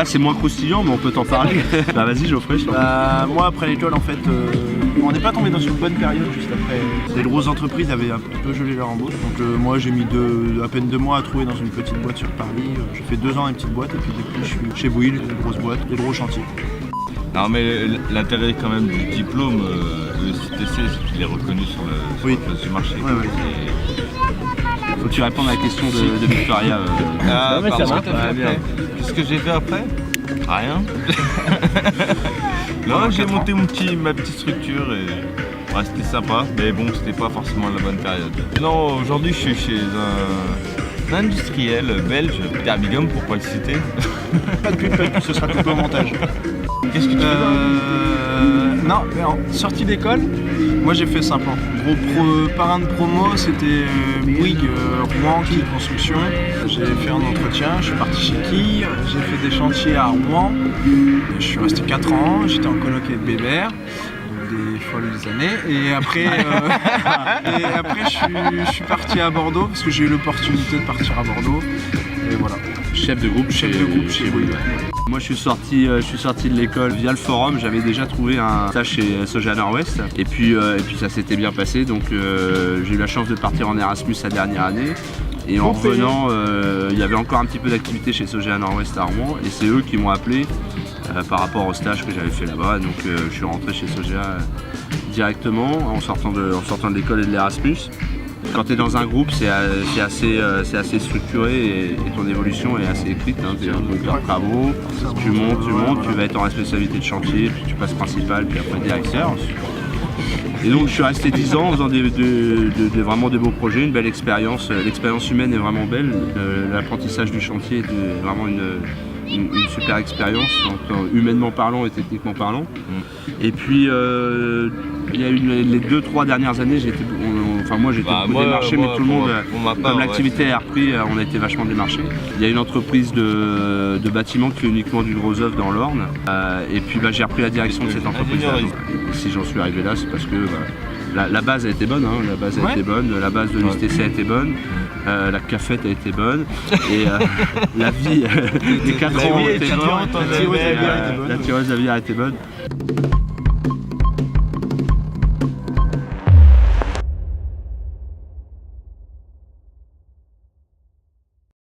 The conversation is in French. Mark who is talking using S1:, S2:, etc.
S1: Là c'est moins croustillant, mais on peut t'en parler. Bah vas-y Geoffrey.
S2: Moi après l'école en fait, on n'est pas tombé dans une bonne période juste après. Les grosses entreprises avaient un petit peu gelé leur embauche. Donc moi j'ai mis à peine 2 mois à trouver dans une petite boîte sur Paris. J'ai fait 2 ans à une petite boîte et puis depuis je suis chez Bouygues, une grosse boîte, des gros chantiers.
S3: Non mais l'intérêt quand même du diplôme, le CTC, c'est qu'il est reconnu sur le place du marché.
S2: Ouais.
S1: Faut que tu répondes à la question de Victoria.
S3: Ah,
S4: mais ça
S3: pardon,
S4: marche.
S3: t'as fait bien. Qu'est-ce que j'ai fait après? Rien. Non, j'ai monté ma petite structure et ouais, c'était sympa, mais bon, c'était pas forcément la bonne période. Non, aujourd'hui je suis chez un industriel belge, Thermigum pour pas le citer.
S2: Pas de pub, ce sera tout au montage.
S3: Qu'est-ce que tu fais?
S2: Non, mais en sortie d'école, moi j'ai fait simple. Gros parrain de promo, c'était Bouygues, Rouen, Quille Construction. J'ai fait un entretien, je suis parti chez Quille, j'ai fait des chantiers à Rouen. Je suis resté 4 ans, j'étais en coloc avec Bébert, des folles années. Et après, je suis parti à Bordeaux parce que j'ai eu l'opportunité de partir à Bordeaux. Et voilà.
S1: Chef de groupe
S2: chez Bouygues.
S1: Moi je suis sorti de l'école via le forum, j'avais déjà trouvé un stage chez Soja Nord-Ouest et puis ça s'était bien passé, donc j'ai eu la chance de partir en Erasmus la dernière année et en revenant il y avait encore un petit peu d'activité chez Soja Nord-Ouest à Rouen et c'est eux qui m'ont appelé par rapport au stage que j'avais fait là-bas, donc je suis rentré chez Soja directement en sortant de l'école et de l'Erasmus. Quand tu es dans un groupe, c'est assez structuré et ton évolution est assez écrite. Hein. Tu es un conducteur de travaux, tu montes, tu vas être en responsabilité de chantier, puis tu passes principal, puis après directeur. Et donc je suis resté 10 ans en faisant vraiment des beaux projets, une belle expérience. L'expérience humaine est vraiment belle. L'apprentissage du chantier est vraiment une super expérience, humainement parlant et techniquement parlant. Et puis il y a eu les 2-3 dernières années, moi j'étais beaucoup démarché, mais tout le monde, comme l'activité a repris, on a été vachement démarché. Il y a une entreprise de bâtiment qui fait uniquement du gros œuvre dans l'Orne, et puis j'ai repris la direction de cette entreprise-là. Si j'en suis arrivé là, c'est parce que la base a été bonne, hein, la base de l'USTC a été bonne, la cafette a été bonne, et la vie des 4 ans a été bonne, la tireuse d'avenir a été bonne.